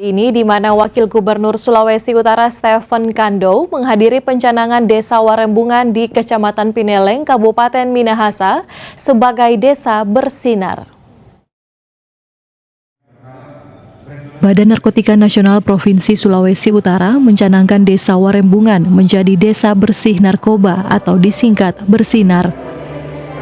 Ini di mana Wakil Gubernur Sulawesi Utara Stephen Kando menghadiri pencanangan Desa Warembungan di Kecamatan Pineleng, Kabupaten Minahasa sebagai desa bersinar. Badan Narkotika Nasional Provinsi Sulawesi Utara mencanangkan Desa Warembungan menjadi desa bersih narkoba atau disingkat Bersinar.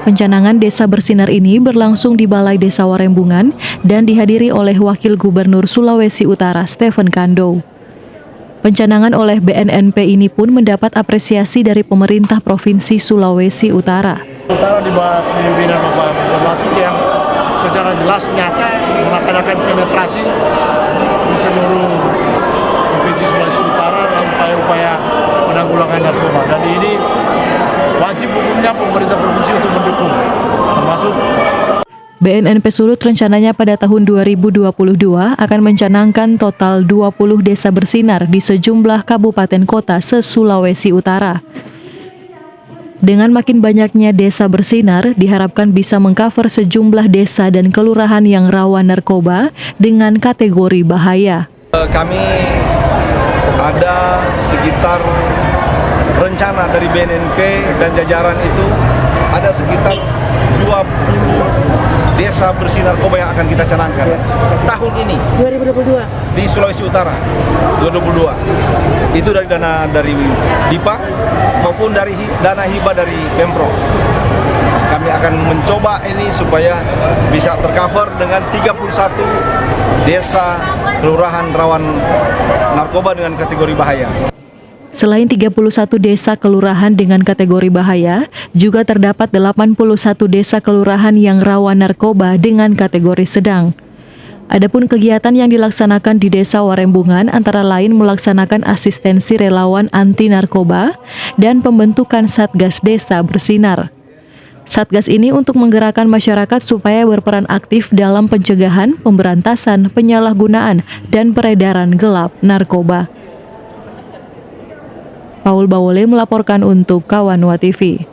Pencanangan Desa Bersinar ini berlangsung di Balai Desa Warembungan dan dihadiri oleh Wakil Gubernur Sulawesi Utara Stephen Kando. Pencanangan oleh BNNP ini pun mendapat apresiasi dari pemerintah Provinsi Sulawesi Utara. Utara di bawah pimpinan Bapak termasuk yang secara jelas nyata melaksanakan penetrasi di seluruh Provinsi Sulawesi Utara dalam upaya-upaya penanggulangan narkoba, dan ini wajib hukumnya pemerintah provinsi untuk mendukung, termasuk BNNP Sulut rencananya pada tahun 2022 akan mencanangkan total 20 desa bersinar di sejumlah kabupaten kota se-Sulawesi Utara. Dengan makin banyaknya desa bersinar, diharapkan bisa mengcover sejumlah desa dan kelurahan yang rawan narkoba dengan kategori bahaya. Kami ada sekitar rencana dari BNNP dan jajaran itu ada sekitar 20 desa bersih narkoba yang akan kita canangkan tahun ini 2022 di Sulawesi Utara 2022. Itu dari dana dari DIPA maupun dari dana hibah dari Pemprov. Kami akan mencoba ini supaya bisa tercover dengan 31 desa kelurahan rawan narkoba dengan kategori bahaya. Selain 31 desa kelurahan dengan kategori bahaya, juga terdapat 81 desa kelurahan yang rawan narkoba dengan kategori sedang. Adapun kegiatan yang dilaksanakan di Desa Warembungan antara lain melaksanakan asistensi relawan anti narkoba dan pembentukan Satgas Desa Bersinar. Satgas ini untuk menggerakkan masyarakat supaya berperan aktif dalam pencegahan, pemberantasan, penyalahgunaan, dan peredaran gelap narkoba. Paul Bawole melaporkan untuk Kawanwa TV.